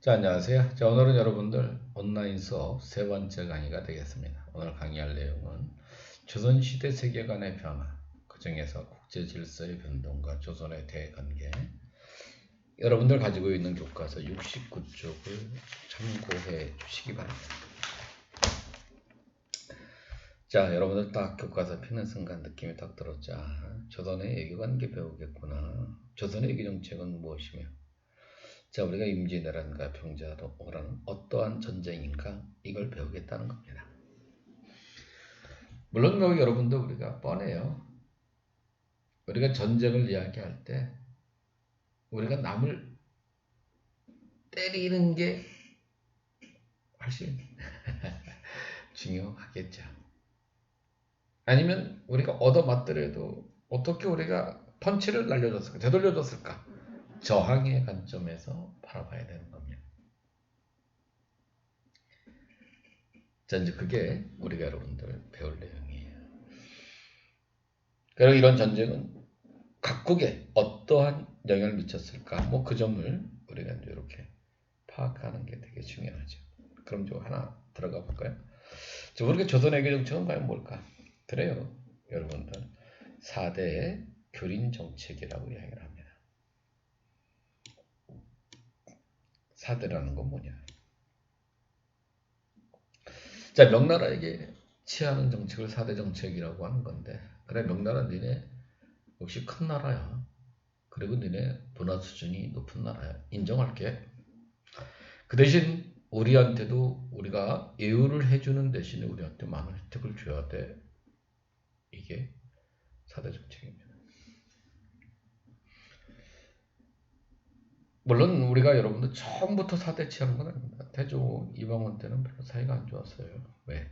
자, 안녕하세요. 자, 오늘은 여러분들 온라인 수업 세 번째 강의가 되겠습니다. 오늘 강의할 내용은 조선시대 세계관의 변화, 그 중에서 국제질서의 변동과 조선의 대관계, 여러분들 가지고 있는 교과서 69쪽을 참고해 주시기 바랍니다. 자, 여러분들 딱 교과서 펴는 순간 느낌이 딱 들었죠. 조선의 외교관계 배우겠구나. 조선의 외교정책은 무엇이며, 자, 우리가 임진왜란과 병자호란 어떠한 전쟁인가 이걸 배우겠다는 겁니다. 물론 여러분도 우리가 뻔해요. 우리가 전쟁을 이야기할 때 우리가 남을 때리는 게 훨씬 중요하겠죠. 아니면 우리가 얻어맞더라도 어떻게 우리가 펀치를 날려줬을까, 되돌려줬을까, 저항의 관점에서 바라봐야 되는 겁니다. 자, 이제 그게 우리가 여러분들 배울 내용이에요. 그리고 이런 전쟁은 각국에 어떠한 영향을 미쳤을까? 뭐 그 점을 우리가 이제 이렇게 파악하는 게 되게 중요하죠. 그럼 좀 하나 들어가 볼까요? 자, 우리가 조선 외교 정책은 과연 뭘까? 그래요, 여러분들 4대 교린 정책이라고 이야기를 합니다. 4대라는 건 뭐냐? 자, 명나라에게 취하는 정책을 4대 정책이라고 하는 건데, 그래, 명나라 니네 역시 큰 나라야. 그리고 니네 문화 수준이 높은 나라야. 인정할게. 그 대신 우리한테도 우리가 예우를 해주는 대신에 우리한테 많은 혜택을 줘야 돼. 이게 4대 정책입니다. 물론 우리가 여러분들 처음부터 4대 취한 건 아닙니다. 태조 이방원 때는 별로 사이가 안 좋았어요. 왜?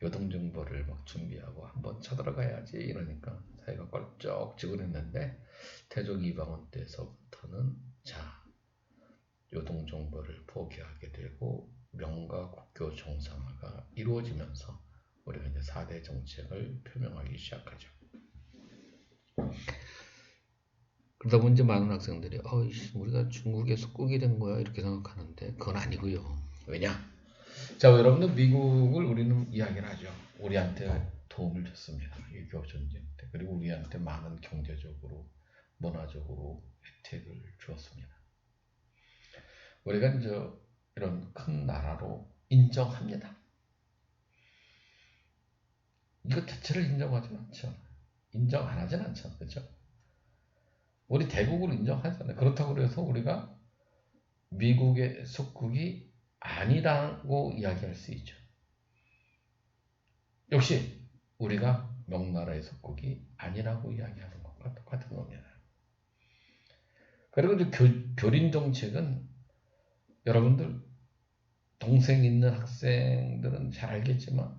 요동정보를 막 준비하고 한번 쳐들어가야지 이러니까 사이가 껄쩍지근했는데, 태조 이방원 때서부터는 자, 요동정보를 포기하게 되고 명과 국교 정상화가 이루어지면서 우리가 이제 4대 정책을 표명하기 시작하죠. 그러다 보니 이제 많은 학생들이 우리가 중국의 속국이 된 거야 이렇게 생각하는데 그건 아니고요. 왜냐? 자, 여러분들 미국을 우리는 이야기를 하죠. 우리한테 도움을 줬습니다. 6.25 전쟁 때. 그리고 우리한테 많은 경제적으로, 문화적으로 혜택을 주었습니다. 우리가 이제 이런 큰 나라로 인정합니다. 이거 자체를 인정하지 않죠. 인정 안 하진 않죠. 그렇죠? 우리 대국을 인정하잖아요. 그렇다고 해서 우리가 미국의 속국이 아니라고 이야기할 수 있죠. 역시 우리가 명나라의 속국이 아니라고 이야기하는 것과 똑같은 겁니다. 그리고 이제 교린 정책은 여러분들 동생 있는 학생들은 잘 알겠지만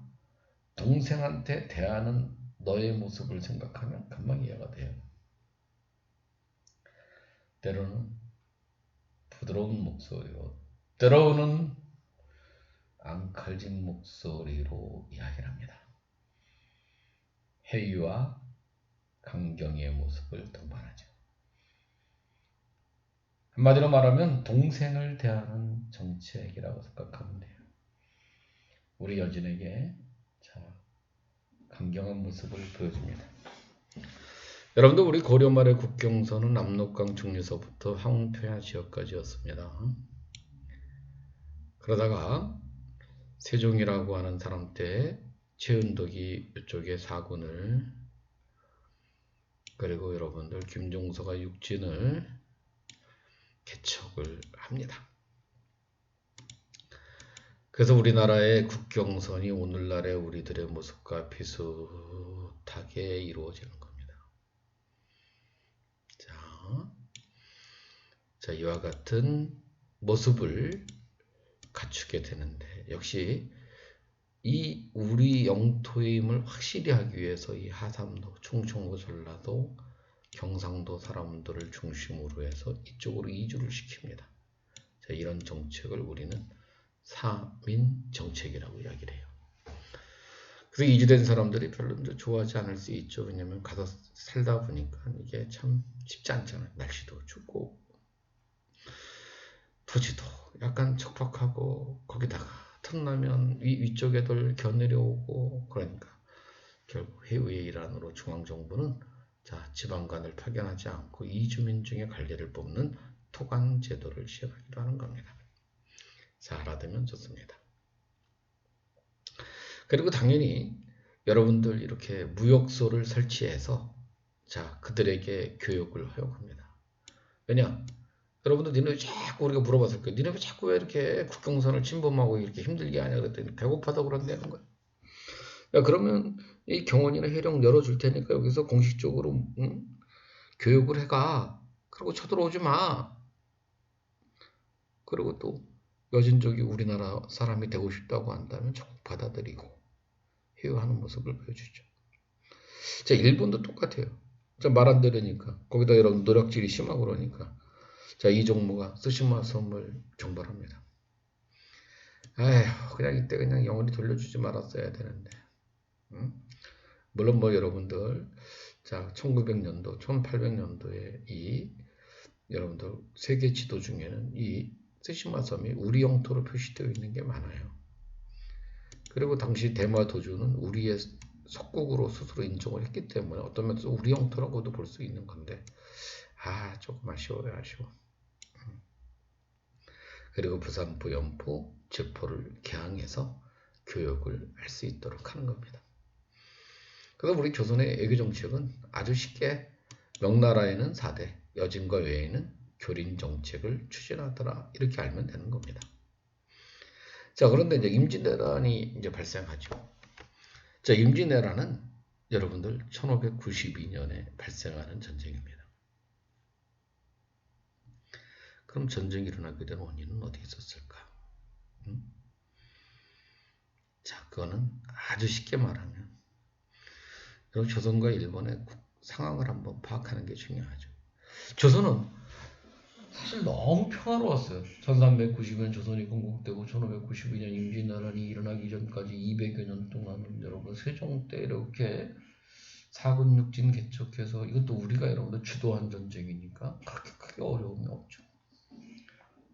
동생한테 대하는 너의 모습을 생각하면 금방 이해가 돼요. 때로는 부드러운 목소리로, 때로는 앙칼진 목소리로 이야기를 합니다. 회의와 강경의 모습을 동반하죠. 한마디로 말하면 동생을 대하는 정책이라고 생각하면 돼요. 우리 여진에게 강경한 모습을 보여줍니다. 여러분들 우리 고려 말의 국경선은 압록강 중류서부터 황폐화 지역까지였습니다. 그러다가 세종이라고 하는 사람 때 최은덕이 이쪽에 사군을, 그리고 여러분들 김종서가 육진을 개척을 합니다. 그래서 우리나라의 국경선이 오늘날의 우리들의 모습과 비슷하게 이루어지는 겁니다. 자, 이와 같은 모습을 갖추게 되는데, 역시 이 우리 영토임을 확실히 하기 위해서 이 하삼도, 충청도, 전라도, 경상도 사람들을 중심으로 해서 이쪽으로 이주를 시킵니다. 자, 이런 정책을 우리는 사민 정책이라고 이야기를 해요. 그래서 이주된 사람들이 별로 좋아하지 않을 수 있죠. 왜냐면 가서 살다 보니까 이게 참 쉽지 않잖아요. 날씨도 춥고 토지도 약간 척박하고 거기다가 틈나면 위쪽 애들 겨내려오고 그러니까 결국 해외의 일환으로 중앙정부는 자 지방간을 파견하지 않고 이주민 중에 관리를 뽑는 토간 제도를 시행하기로 하는 겁니다. 자, 알아두면 좋습니다. 그리고 당연히 여러분들 이렇게 무역소를 설치해서 자 그들에게 교육을 허용합니다. 왜냐? 여러분들 니네 자꾸 우리가 물어봤을 거예요. 니네 자꾸 왜 이렇게 국경선을 침범하고 이렇게 힘들게 하냐 그랬더니 배고파서 그런다는 거야. 야, 그러면 이 경원이나 해령 열어줄 테니까 여기서 공식적으로 교육을 해가. 그리고 쳐들어오지 마. 그리고 또 여진족이 우리나라 사람이 되고 싶다고 한다면 적극 받아들이고 회유하는 모습을 보여주죠. 자, 일본도 똑같아요. 자, 말 안 들으니까 거기다 이런 노력질이 심하고 그러니까 자, 이종무가 쓰시마 섬을 정벌합니다. 아휴, 그냥 이때 그냥 영원히 돌려주지 말았어야 되는데. 물론 뭐 여러분들 자 1900년도 1800년도에 이 여러분들 세계 지도 중에는 이 쓰시마 섬이 우리 영토로 표시되어 있는 게 많아요. 그리고 당시 대마 도주는 우리의 속국으로 스스로 인정을 했기 때문에 어떤 면에서 우리 영토라고도 볼 수 있는 건데 조금 아쉬워요. 아쉬워. 그리고 부산 부연포 제포를 개항해서 교육을 할 수 있도록 하는 겁니다. 그래서 우리 조선의 애교 정책은 아주 쉽게 명나라에는 4대, 여진과 외에는 교린 정책을 추진하더라 이렇게 알면 되는 겁니다. 자, 그런데 이제 임진왜란이 이제 발생하죠. 자, 임진왜란은 여러분들 1592년에 발생하는 전쟁입니다. 그럼 전쟁이 일어나게 된 원인은 어디 있었을까? 자, 그거는 아주 쉽게 말하면 여러분 조선과 일본의 상황을 한번 파악하는 게 중요하죠. 조선은 사실 너무 평화로웠어요. 1390년 조선이 건국되고 1592년 임진왜란이 일어나기 전까지 200여 년 동안은 여러분 세종 때 이렇게 사군육진 개척해서 이것도 우리가 여러분들 주도한 전쟁이니까 그렇게 크게 어려움이 없죠.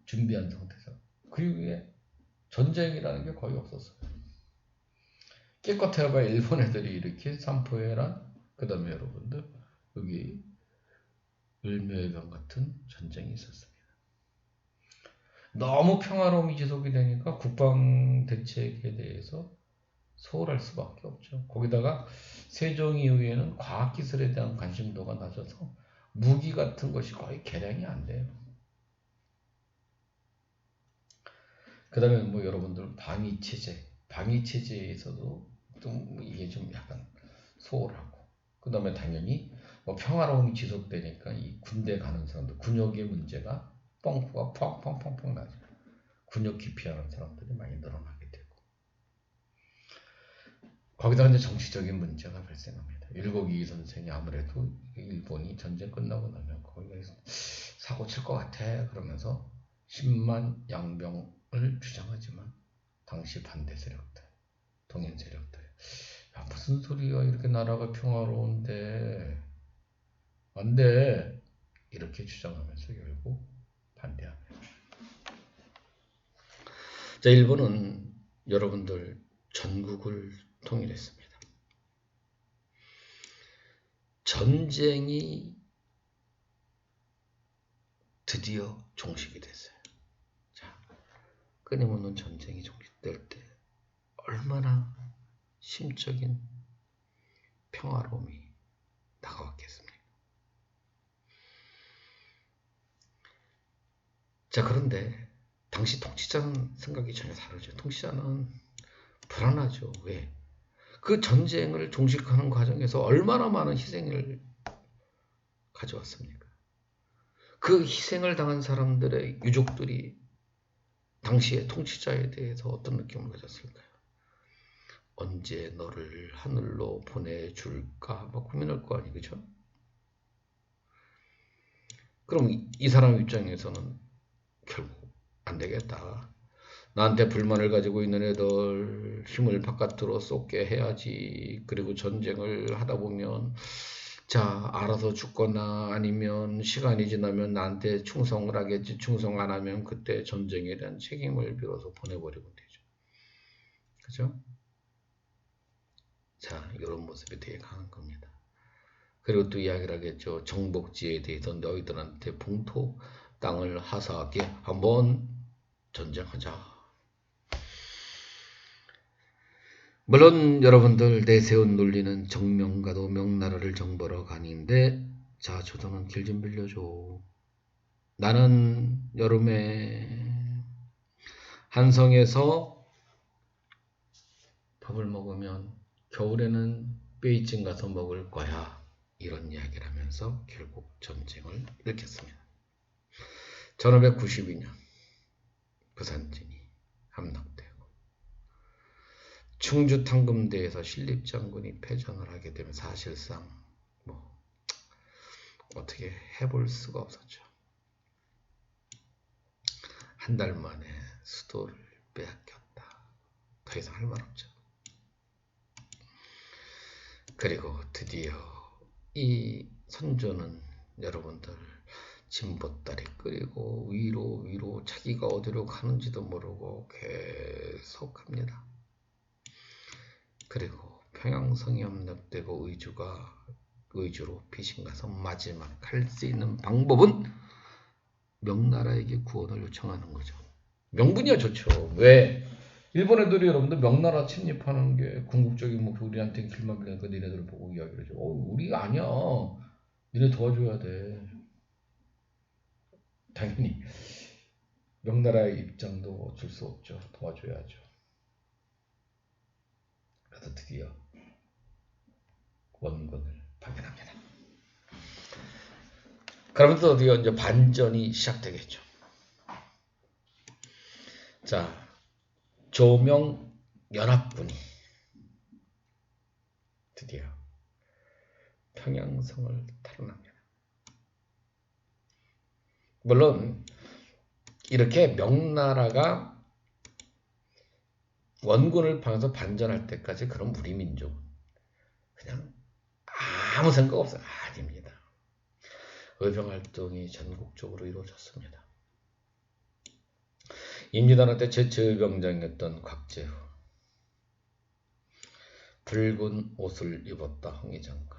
준비한 상태에서. 그 이후에 전쟁이라는 게 거의 없었어요. 깨끗해봐야 일본 애들이 이렇게 삼포해란 그 다음에 여러분들 여기 을묘해변 같은 전쟁이 있었습니다. 너무 평화로움이 지속이 되니까 국방 대책에 대해서 소홀할 수밖에 없죠. 거기다가 세종 이후에는 과학기술에 대한 관심도가 낮아서 무기 같은 것이 거의 개량이 안 돼요. 그 다음에 뭐 여러분들 방위체제에서도 좀 이게 좀 약간 소홀하고 그 다음에 당연히 뭐 평화로움이 지속되니까 이 군대 가는 사람들 군역의 문제가 뻥프가 펑펑펑펑 나죠. 군역 기피하는 사람들이 많이 늘어나게 되고 거기다 이제 정치적인 문제가 발생합니다. 일곡이이 선생이 아무래도 일본이 전쟁 끝나고 나면 거기서 사고 칠 것 같아 그러면서 10만 양병을 주장하지만 당시 반대 세력들, 동인 세력들 야 무슨 소리야 이렇게 나라가 평화로운데 안 돼 이렇게 주장하면서 결국 반대합니다. 자, 일본은 여러분들 전국을 통일했습니다. 전쟁이 드디어 종식이 됐어요. 자, 끊임없는 전쟁이 종식될 때 얼마나 심적인 평화로움이 다가왔겠습니까? 자, 그런데 당시 통치자는 생각이 전혀 다르죠. 통치자는 불안하죠. 왜? 그 전쟁을 종식하는 과정에서 얼마나 많은 희생을 가져왔습니까? 그 희생을 당한 사람들의 유족들이 당시의 통치자에 대해서 어떤 느낌을 가졌을까요? 언제 너를 하늘로 보내줄까? 막 고민할 거 아니, 그죠? 그럼 이 사람 입장에서는 결국 안 되겠다. 나한테 불만을 가지고 있는 애들 힘을 바깥으로 쏟게 해야지. 그리고 전쟁을 하다 보면 자, 알아서 죽거나 아니면 시간이 지나면 나한테 충성을 하겠지. 충성 안 하면 그때 전쟁에 대한 책임을 빌어서 보내버리면 되죠. 그죠? 자, 이런 모습이 되게 강한 겁니다. 그리고 또 이야기를 하겠죠. 정복지에 대해서 너희들한테 봉토 땅을 하사하게 한번 전쟁하자. 물론 여러분들 내세운 논리는 정명가도 명나라를 정벌러 가는데 자, 조선은 길 좀 빌려줘. 나는 여름에 한성에서 밥을 먹으면 겨울에는 베이징 가서 먹을 거야. 이런 이야기를 하면서 결국 전쟁을 일으켰습니다. 1592년 부산진이 함락되고 충주 탕금대에서 신립장군이 패전을 하게 되면 사실상 뭐 어떻게 해볼 수가 없었죠. 한 달 만에 수도를 빼앗겼다. 더 이상 할 말 없죠. 그리고 드디어 이 선조는 여러분들 진보다리 끓이고 위로 자기가 어디로 가는지도 모르고 계속 갑니다. 그리고 평양성이 함락되고 의주로 피신가서 마지막 할 수 있는 방법은 명나라에게 구원을 요청하는 거죠. 명분이야 좋죠. 왜? 일본 애들이 여러분들 명나라 침입하는 게 궁극적인 목표, 우리한테 길 막으니까 니네들을 보고 이야기를 해줘. 우리가 아니야. 니네 도와줘야 돼. 당연히 명나라의 입장도 어쩔 수 없죠. 도와줘야죠. 그래서 드디어 원군을 파견합니다. 그러면서 드디어 이제 반전이 시작되겠죠. 자, 조명 연합군이 드디어 평양성을 탈환합니다. 물론 이렇게 명나라가 원군을 파면서 반전할 때까지 그런 무리민족은 그냥 아무 생각 없어요. 아닙니다. 의병활동이 전국적으로 이루어졌습니다. 임진왜란 때 제체의병장이었던 곽재후, 붉은 옷을 입었다 홍의장군,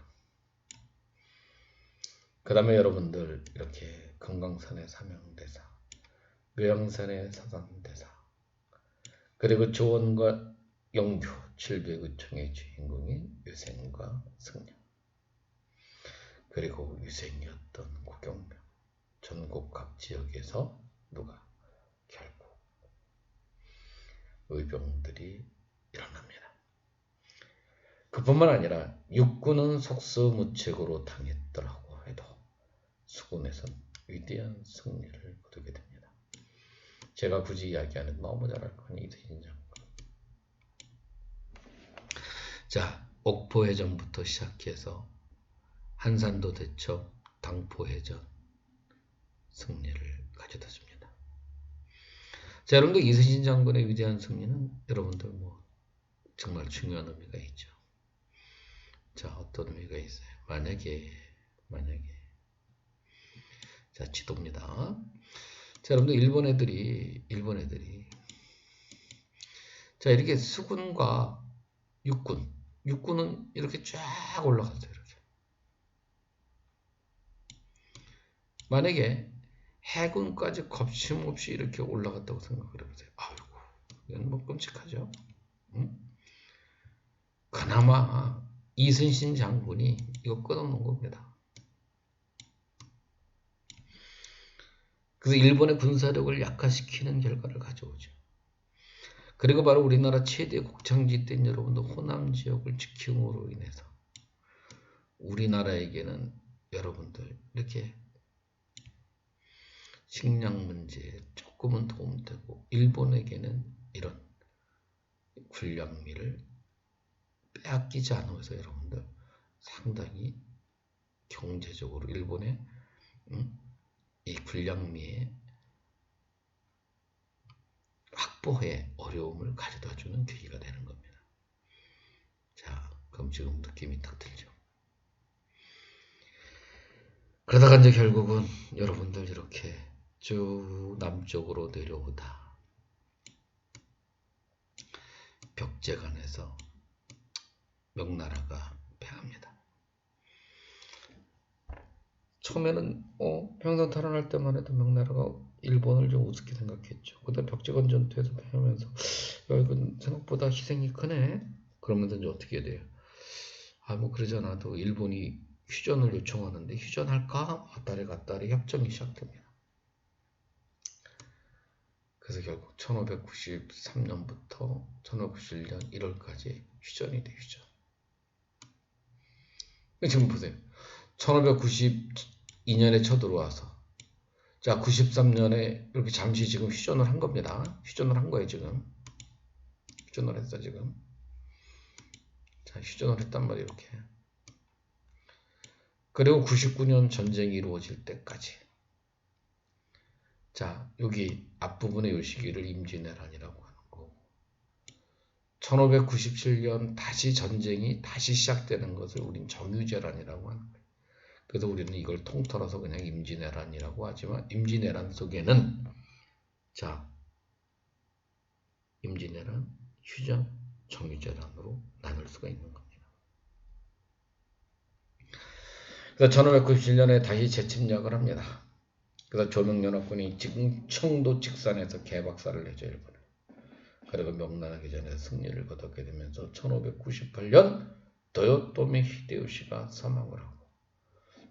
그 다음에 여러분들 이렇게 금강산의 사명대사, 묘양산의 사단대사, 그리고 조원과 영규 700의총의 주인공인 유생과 승려, 그리고 유생이었던 고경명, 전국 각 지역에서 누가 결국 의병들이 일어납니다. 그뿐만 아니라 육군은 속수무책으로 당했더라고 해도 수군에선 위대한 승리를 거두게 됩니다. 제가 굳이 이야기하는 너무 잘할 거니 이순신 장군. 자, 옥포해전부터 시작해서 한산도 대첩, 당포해전 승리를 가져다 줍니다. 자, 여러분들 이순신 장군의 위대한 승리는 여러분들 뭐 정말 중요한 의미가 있죠. 자, 어떤 의미가 있어요? 만약에 자, 지도입니다. 자, 여러분들 일본 애들이 자, 이렇게 수군과 육군은 이렇게 쫙 올라갔어요. 이렇게. 만약에 해군까지 겁심없이 이렇게 올라갔다고 생각을 해보세요. 아이고, 이건 뭐 끔찍하죠. 응? 그나마 이순신 장군이 이거 끊어놓은 겁니다. 그래서 일본의 군사력을 약화시키는 결과를 가져오죠. 그리고 바로 우리나라 최대 곡창지 때인 여러분들 호남 지역을 지킴으로 인해서 우리나라에게는 여러분들 이렇게 식량 문제에 조금은 도움되고 일본에게는 이런 군량미를 빼앗기지 않으면서 여러분들 상당히 경제적으로 일본의 이 군량미의 확보에 어려움을 가져다주는 계기가 되는 겁니다. 자, 그럼 지금 느낌이 딱 들죠. 그러다가 이제 결국은 여러분들 이렇게 쭉 남쪽으로 내려오다 벽제간에서 명나라가 패합니다. 처음에는 평상 탈환할 때만 해도 명나라가 일본을 좀 우습게 생각했죠. 근데 벽제간 전투에서 패하면서 야, 이건 생각보다 희생이 크네. 그러면서 이제 어떻게 돼요? 뭐 그러지 않아도 일본이 휴전을 요청하는데 휴전할까? 왔다리 협정이 시작됩니다. 그래서 결국 1593년부터 1591년 1월까지 휴전이 돼, 휴전. 지금 보세요. 1592년에 쳐들어와서 자 93년에 이렇게 잠시 지금 휴전을 한 겁니다. 휴전을 한 거예요 지금. 휴전을 했어 지금. 자 휴전을 했단 말이에요 이렇게. 그리고 99년 전쟁이 이루어질 때까지. 자 여기 앞부분의 요 시기를 임진왜란이라고 하는 거고 1597년 다시 전쟁이 다시 시작되는 것을 우린 정유재란이라고 하는 거예요. 그래서 우리는 이걸 통틀어서 그냥 임진왜란이라고 하지만 임진왜란 속에는 자 임진왜란, 휴전, 정유재란으로 나눌 수가 있는 겁니다. 그래서 1597년에 다시 재침략을 합니다. 그래서 조명연합군이 지금 청도 직산에서 개박살을 내죠 일본에. 그리고 명나라 기전에서 승리를 거뒀게 되면서 1598년 도요토미 히데요시가 사망을 하고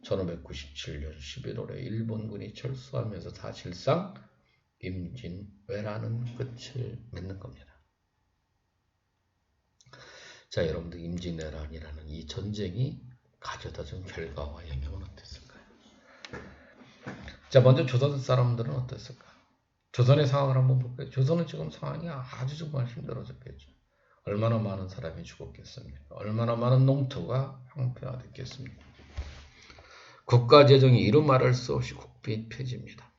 1597년 11월에 일본군이 철수하면서 사실상 임진왜란은 끝을 맺는 겁니다. 자 여러분들 임진왜란이라는 이 전쟁이 가져다준 결과와 영향은 어땠을까요? 자 먼저 조선 사람들은 어땠을까? 조선의 상황을 한번 볼까요? 조선은 지금 상황이 아주 정말 힘들어졌겠죠. 얼마나 많은 사람이 죽었겠습니까? 얼마나 많은 농토가 황폐화됐겠습니까? 국가재정이 이루 말할 수 없이 국비폐지입니다.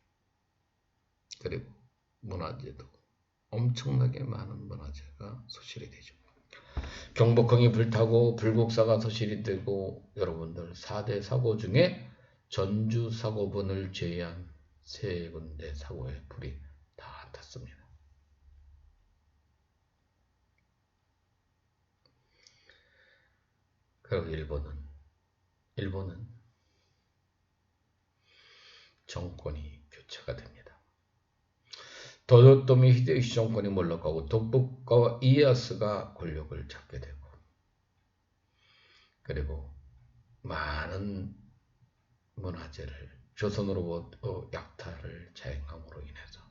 그리고 문화재도 엄청나게 많은 문화재가 소실이 되죠. 경복궁이 불타고 불국사가 소실이 되고 여러분들 4대 사고 중에 전주 사고분을 제외한 3군데 사고에 불이 다 탔습니다. 그리고 일본은 정권이 교체가 됩니다. 도요토미 히데요시 정권이 물러가고 독북가와 이에야스가 권력을 잡게 되고 그리고 많은 문화재를 조선으로부터 약탈을 자행함으로 인해서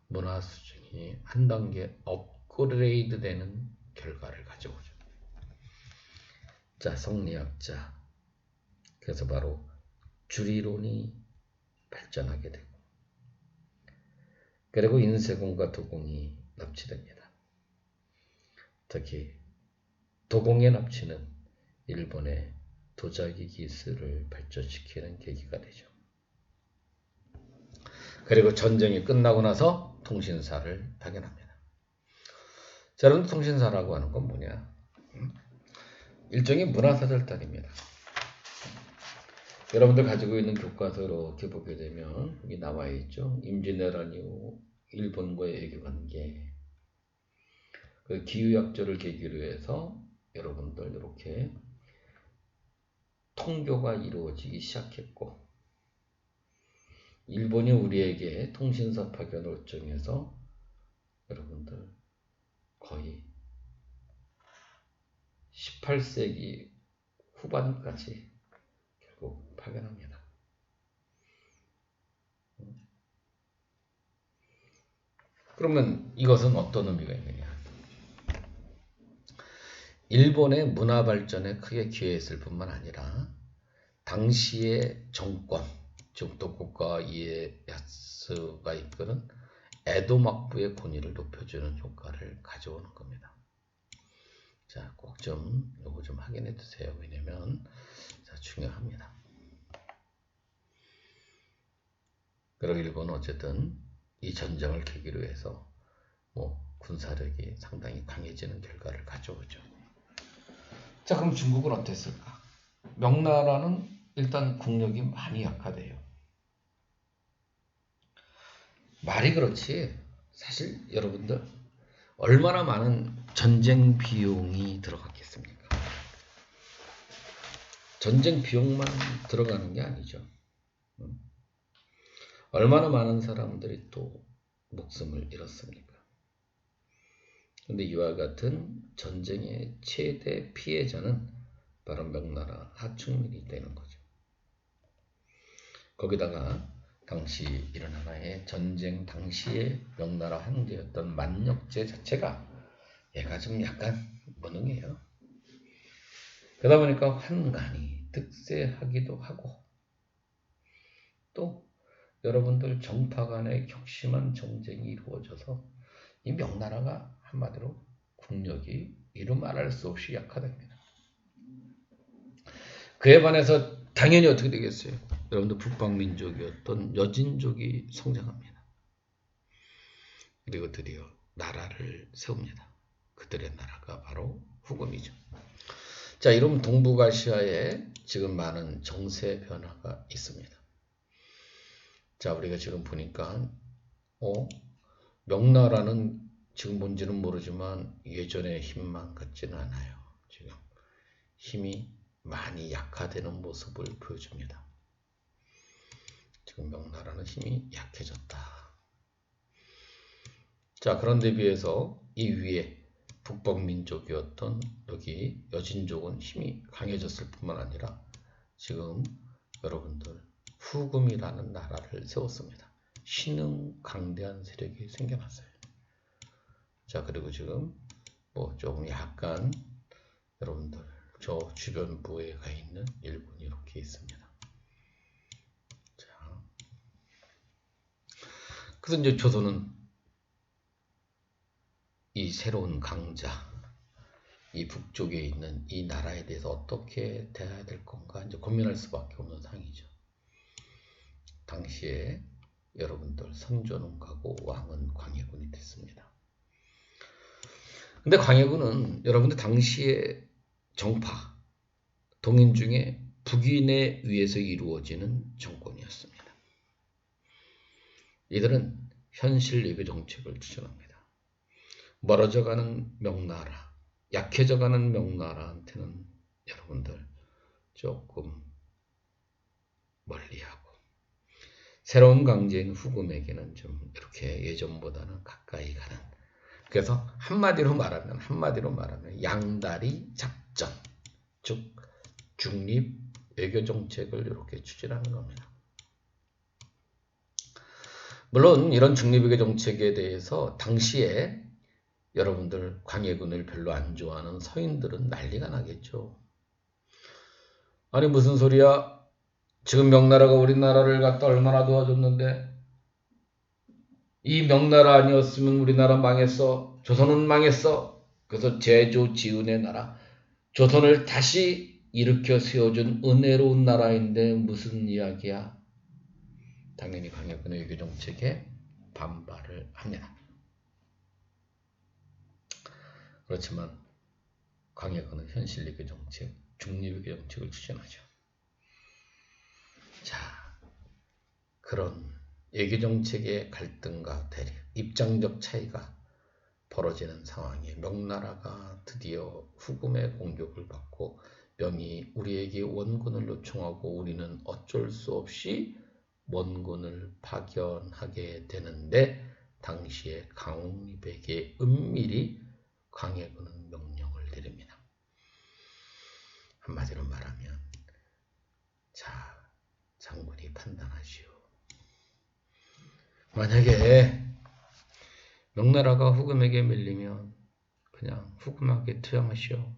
문화 수준이 한 단계 업그레이드 되는 결과를 가져오죠. 자, 성리학자. 그래서 바로 주리론이 발전하게 되고 그리고 인쇄공과 도공이 납치됩니다. 특히 도공의 납치는 일본의 도자기 기술을 발전시키는 계기가 되죠. 그리고 전쟁이 끝나고 나서 통신사를 파견합니다. 자, 여러분 통신사라고 하는 건 뭐냐? 일종의 문화사절단입니다. 여러분들 가지고 있는 교과서로 이렇게 보게 되면 여기 나와 있죠. 임진왜란 이후 일본과의 외교관계, 그 기후약조를 계기로 해서 여러분들 이렇게 통교가 이루어지기 시작했고 일본이 우리에게 통신사 파견을 요청해서 여러분들 거의 18세기 후반까지 결국 파견합니다. 그러면 이것은 어떤 의미가 있느냐? 일본의 문화 발전에 크게 기여했을 뿐만 아니라 당시의 정권, 즉 도쿠가와 이에야스가 이끄는 에도 막부의 권위를 높여주는 효과를 가져오는 겁니다. 자, 꼭 좀 요거 좀 확인해 두세요. 왜냐면 자, 중요합니다. 그리고 일본은 어쨌든 이 전쟁을 계기로 해서 군사력이 상당히 강해지는 결과를 가져오죠. 자, 그럼 중국은 어땠을까? 명나라는 일단 국력이 많이 약화돼요. 말이 그렇지 사실 여러분들 얼마나 많은 전쟁 비용이 들어갔겠습니까? 전쟁 비용만 들어가는 게 아니죠. 얼마나 많은 사람들이 또 목숨을 잃었습니까? 근데 이와 같은 전쟁의 최대 피해자는 바로 명나라 하충민이 되는 거죠. 거기다가 당시 이런 하나의 전쟁 당시의 명나라 황제였던 만역제 자체가 얘가 좀 약간 무능해요. 그러다 보니까 환관이 득세하기도 하고 또 여러분들 정파 간의 격심한 정쟁이 이루어져서 이 명나라가 한마디로 국력이 이루 말할 수 없이 약화됩니다. 그에 반해서 당연히 어떻게 되겠어요? 여러분들 북방민족이었던 여진족이 성장합니다. 그리고 드디어 나라를 세웁니다. 그들의 나라가 바로 후금이죠. 자, 이러면 동북아시아에 지금 많은 정세 변화가 있습니다. 자, 우리가 지금 보니까 명나라는 지금 뭔지는 모르지만 예전의 힘만 같지는 않아요. 지금 힘이 많이 약화되는 모습을 보여줍니다. 지금 명나라는 힘이 약해졌다. 자, 그런데 비해서 이 위에 북방민족이었던 여기 여진족은 힘이 강해졌을 뿐만 아니라 지금 여러분들 후금이라는 나라를 세웠습니다. 신흥 강대한 세력이 생겨났어요. 자, 그리고 지금 뭐 조금 약간 여러분들 저 주변부에 가 있는 일본이 이렇게 있습니다. 자, 그래서 이제 조선은 이 새로운 강자, 이 북쪽에 있는 이 나라에 대해서 어떻게 대해야 될 건가 이제 고민할 수밖에 없는 상황이죠. 당시에 여러분들 선조는 가고 왕은 광해군이 됐습니다. 근데 광해군은 여러분들 당시에 정파, 동인 중에 북인에 의해서 이루어지는 정권이었습니다. 이들은 현실 외교 정책을 추진합니다. 멀어져가는 명나라, 약해져가는 명나라한테는 여러분들 조금 멀리하고 새로운 강제인 후금에게는 좀 이렇게 예전보다는 가까이 가는, 그래서 한마디로 말하면 양다리 작전, 즉 중립 외교 정책을 이렇게 추진하는 겁니다. 물론 이런 중립 외교 정책에 대해서 당시에 여러분들 광해군을 별로 안 좋아하는 서인들은 난리가 나겠죠. 아니 무슨 소리야? 지금 명나라가 우리나라를 갖다 얼마나 도와줬는데 이 명나라 아니었으면 우리나라 망했어. 조선은 망했어. 그래서 제조 지은의 나라 조선을 다시 일으켜 세워준 은혜로운 나라인데 무슨 이야기야? 당연히 광해군의 외교 정책에 반발을 합니다. 그렇지만 광해군은 현실 외교 정책, 중립 외교 정책을 추진하죠. 자, 그런 외교 정책의 갈등과 대립, 입장적 차이가 벌어지는 상황에 명나라가 드디어 후금의 공격을 받고 명이 우리에게 원군을 요청하고 우리는 어쩔 수 없이 원군을 파견하게 되는데 당시에 강홍립에게 은밀히 광해군은 명령을 내립니다. 한마디로 말하면 자, 장군이 판단하시오. 만약에 명나라가 후금에게 밀리면 그냥 후금에게 투영하시오.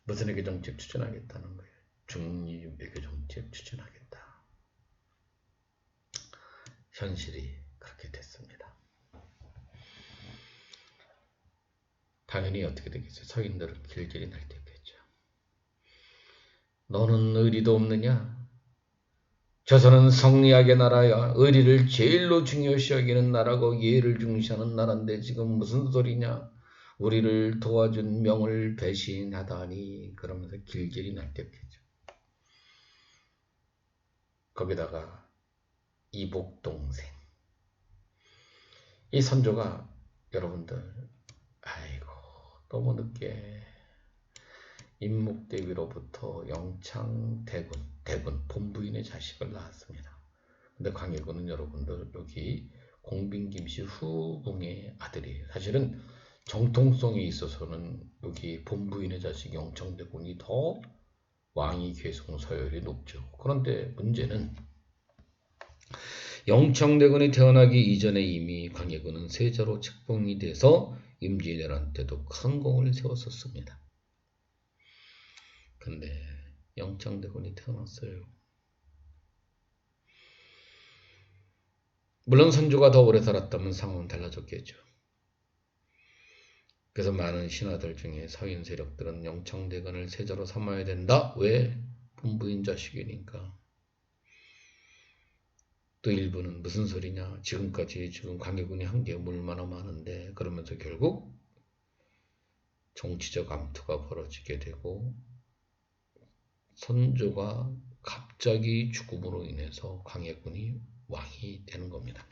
무슨 외교 정책 추진하겠다는 거예요. 중립 외교 정책 추진하겠다. 현실이 그렇게 됐습니다. 당연히 어떻게 되겠어요? 서인들은 길길이 날뛰겠죠. 너는 의리도 없느냐? 조선은 성리학의 나라야. 의리를 제일로 중요시 여기는 나라고 예를 중시하는 나라인데 지금 무슨 소리냐? 우리를 도와준 명을 배신하다니. 그러면서 길길이 날뛰겠죠. 거기다가 이복동생. 이 선조가 여러분들 아이고 너무 늦게 임목대비로부터 대군 본부인의 자식을 낳았습니다. 근데 광해군은 여러분들 여기 공빈김씨 후궁의 아들이에요. 사실은 정통성에 있어서는 여기 본부인의 자식 영창대군이 더 왕위 계승 서열이 높죠. 그런데 문제는 영창대군이 태어나기 이전에 이미 광해군은 세자로 책봉이 돼서 임진왜란때도 큰 공을 세웠었습니다. 근데 영창대군이 태어났어요. 물론 선조가 더 오래 살았다면 상황은 달라졌겠죠. 그래서 많은 신하들 중에 서인 세력들은 영창대군을 세자로 삼아야 된다. 왜? 본부인 자식이니까. 또 일부는 무슨 소리냐. 지금까지 광해군이 한 게 얼마나 많은데 그러면서 결국 정치적 암투가 벌어지게 되고 선조가 갑자기 죽음으로 인해서 광해군이 왕이 되는 겁니다.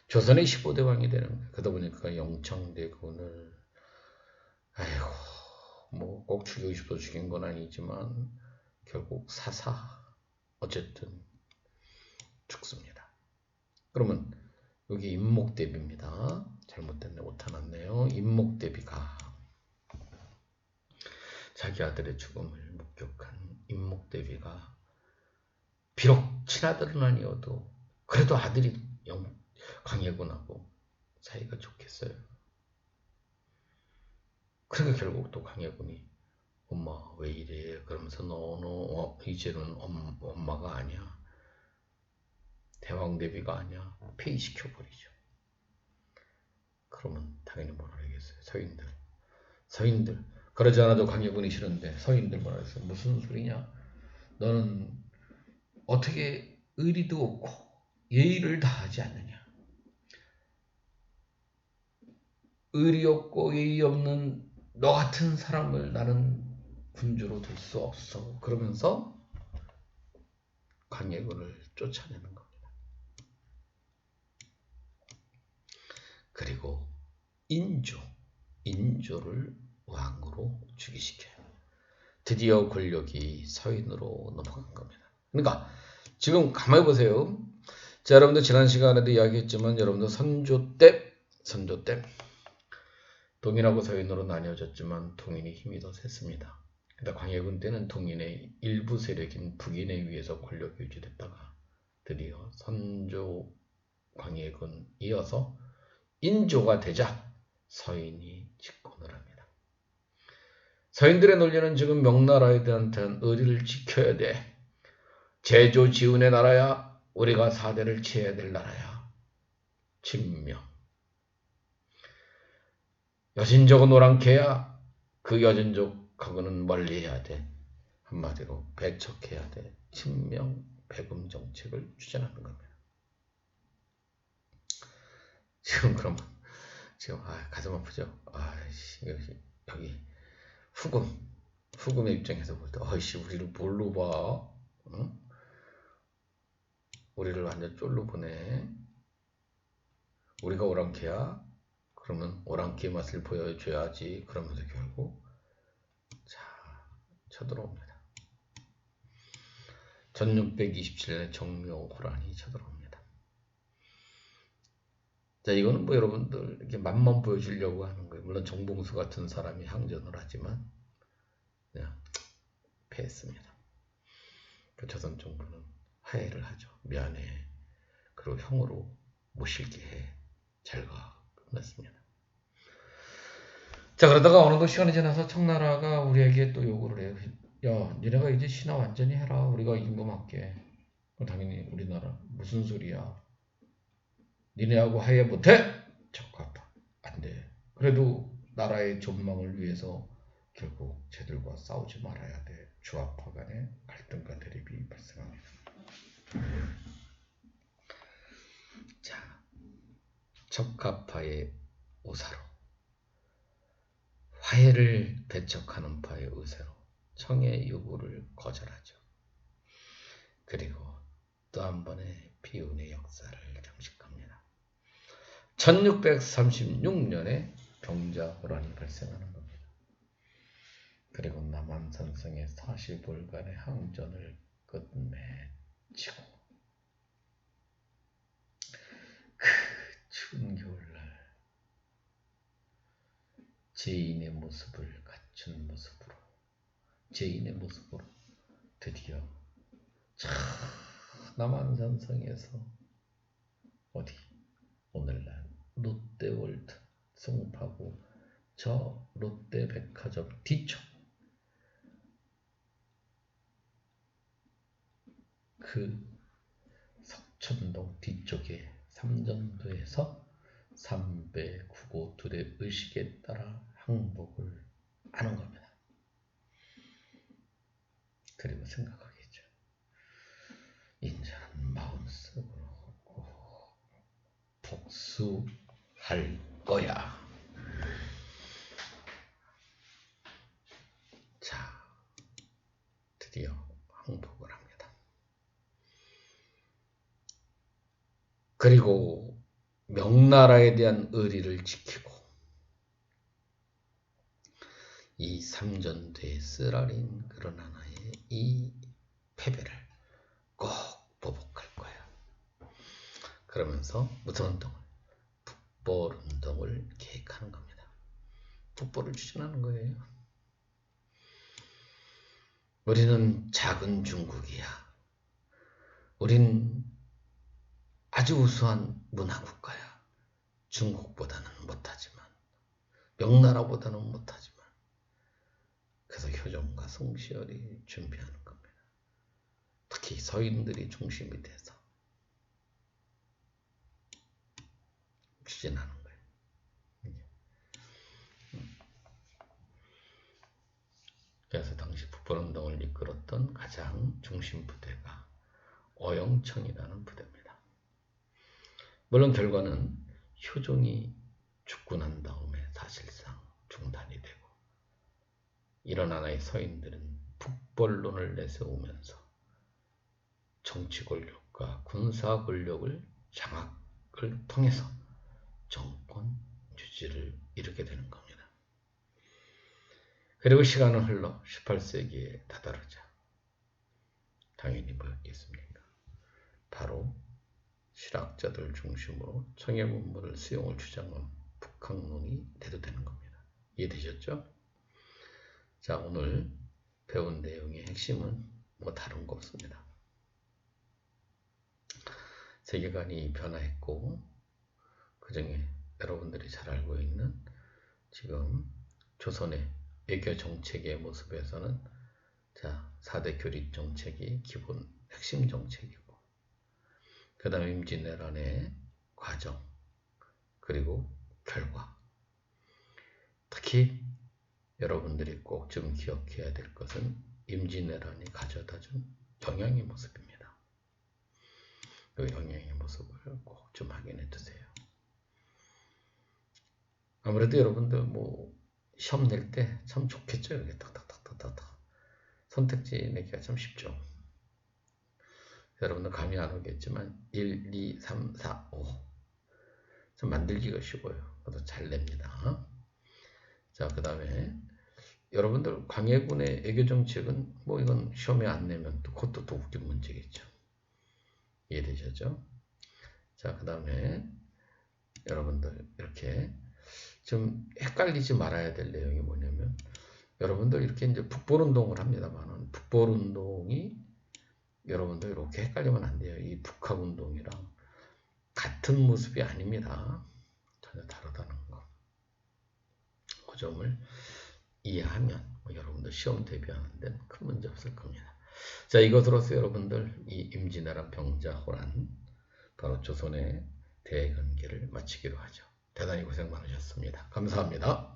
조선의 15대 왕이 되는 거예요. 그러다 보니까 영창대군을 아이고 뭐 꼭 죽이고 싶어 죽인 건 아니지만 결국 사사 어쨌든 죽습니다. 그러면 여기 임목대비입니다. 잘못됐네 못해놨네요. 임목대비가 자기 아들의 죽음을 목격한 임목대비가 비록 친아들은 아니어도 그래도 아들이 광해군하고 사이가 좋겠어요. 그러니까 결국 또 광해군이 엄마 왜 이래 그러면서 너 이제는 엄마가 아니야. 대왕대비가 아니야. 폐위시켜버리죠. 그러면 당연히 뭐라 하겠어요. 서인들 그러지 않아도 광해군이 싫은데 서인들 뭐라 했어요. 무슨 소리냐. 너는 어떻게 의리도 없고 예의를 다하지 않느냐. 의리 없고 예의 없는 너 같은 사람을 나는 군주로 둘 수 없어. 그러면서 광해군을 쫓아내는 겁니다. 그리고 인조를 왕으로 즉위시켜요. 드디어 권력이 서인으로 넘어간 겁니다. 그러니까 지금 가만히 보세요. 자, 여러분들 지난 시간에도 이야기했지만 여러분들 선조 때 동인하고 서인으로 나뉘어졌지만 동인의 힘이 더 셌습니다. 그러니까 광해군 때는 동인의 일부 세력인 북인에 의해서 권력이 유지됐다가 드디어 선조 광해군 이어서 인조가 되자 서인이 집권을 합니다. 서인들의 논리는 지금 명나라에 대한 의리를 지켜야 돼. 제조 지운의 나라야. 우리가 사대를 치어야 될 나라야. 친명. 여신족은 오랑캐야. 그 여진족하고는 멀리해야 돼. 한마디로 배척해야 돼. 친명 배금 정책을 추진하는 겁니다. 지금 그러면 지금 가슴 아프죠. 여기 후금의 입장에서 볼 때 아이씨 우리를 뭘로 봐? 응? 우리를 완전 쫄로 보내. 우리가 오랑캐야? 그러면 오랑캐 맛을 보여줘야지. 그러면서 결국 쳐들어옵니다. 1627년에 정묘호란이 쳐들어옵니다. 자, 이거는 뭐 여러분들 이렇게 맛만 보여주려고 하는 거예요. 물론 정봉수 같은 사람이 항전을 하지만 그냥 패했습니다. 그 조선 정부는 화해를 하죠. 미안해. 그리고 형으로 모실게 해. 잘 가. 끝났습니다. 자, 그러다가 어느덧 시간이 지나서 청나라가 우리에게 또 요구를 해요. 야, 니네가 이제 신화 완전히 해라. 우리가 임금할게. 당연히 우리나라 무슨 소리야. 니네하고 화해 못해? 적합하. 안 돼. 그래도 나라의 전망을 위해서 결국 쟤들과 싸우지 말아야 돼. 주합파 간의 갈등과 대립이 발생합니다. 자, 적합파의 우사로 화해를 배척하는 파의 의사로 청의 요구를 거절하죠. 그리고 또 한 번의 비운의 역사를 장식합니다. 1636년에 병자호란이 발생하는 겁니다. 그리고 남한산성의 40일간의 항전을 끝맺히고 그 추운 겨울날 죄인의 모습을 갖춘 모습으로 죄인의 모습으로 드디어 남한산성에서 어디 오늘날 롯데월드 송파구 저 롯데백화점 뒤쪽 그 석천동 뒤쪽에 삼전도에서 삼배 구고들의 의식에 따라 항복을 하는 겁니다. 그리고 생각하겠죠. 인자는 마음속으로 꼭 복수할 거야. 자, 드디어 항복을 합니다. 그리고 명나라에 대한 의리를 지키고 이 삼전도에 쓰라린 그런 하나의 이 패배를 꼭 보복할 거야. 그러면서 무슨 운동을? 북벌운동을 계획하는 겁니다. 북벌을 추진하는 거예요. 우리는 작은 중국이야. 우린 아주 우수한 문화국가야. 중국보다는 못하지만 명나라보다는 못하지만 그래서 효종과 송시열이 준비하는 겁니다. 특히 서인들이 중심이 돼서 추진하는 거예요. 그래서 당시 북벌운동을 이끌었던 가장 중심 부대가 어영청이라는 부대입니다. 물론 결과는 효종이 죽고 난 다음에 사실상 중단이 되고 이런 하나의 서인들은 북벌론을 내세우면서 정치 권력과 군사 권력을 장악을 통해서 정권 유지를 이루게 되는 겁니다. 그리고 시간은 흘러 18세기에 다다르자 당연히 뭐였겠습니까? 바로 실학자들 중심으로 청해문물을 수용을 주장한 북학론이 대두되는 겁니다. 이해되셨죠? 자, 오늘 배운 내용의 핵심은 뭐 다른 거 없습니다. 세계관이 변화했고 그 중에 여러분들이 잘 알고 있는 지금 조선의 외교 정책의 모습에서는 자, 4대 교립 정책이 기본 핵심 정책이고 그 다음에 임진왜란의 과정 그리고 결과 특히 여러분들이 꼭 좀 기억해야 될 것은 임진왜란이 가져다준 영향의 모습입니다. 그 영향의 모습을 꼭 좀 확인해 두세요. 아무래도 여러분들 뭐 시험 낼 때 참 좋겠죠. 이렇게 탁탁탁탁탁 선택지 내기가 참 쉽죠. 여러분들 감이 안 오겠지만 1, 2, 3, 4, 5 좀 만들기가 쉬워요. 그래도 잘 냅니다. 자, 그 다음에 여러분들 광해군의 애교정책은 뭐 이건 시험에 안 내면 또 그것도 또 웃긴 문제겠죠. 이해되셨죠? 자, 그 다음에 여러분들 이렇게 좀 헷갈리지 말아야 될 내용이 뭐냐면 여러분들 이렇게 이제 북벌운동을 합니다만 북벌운동이 여러분들 이렇게 헷갈리면 안 돼요. 이 북학운동이랑 같은 모습이 아닙니다. 전혀 다르다는 거. 그 점을 이해하면 여러분들 시험 대비하는 데는 큰 문제 없을 겁니다. 자, 이것으로서 여러분들 이 임진왜란 병자호란 바로 조선의 대건기를 마치기로 하죠. 대단히 고생 많으셨습니다. 감사합니다.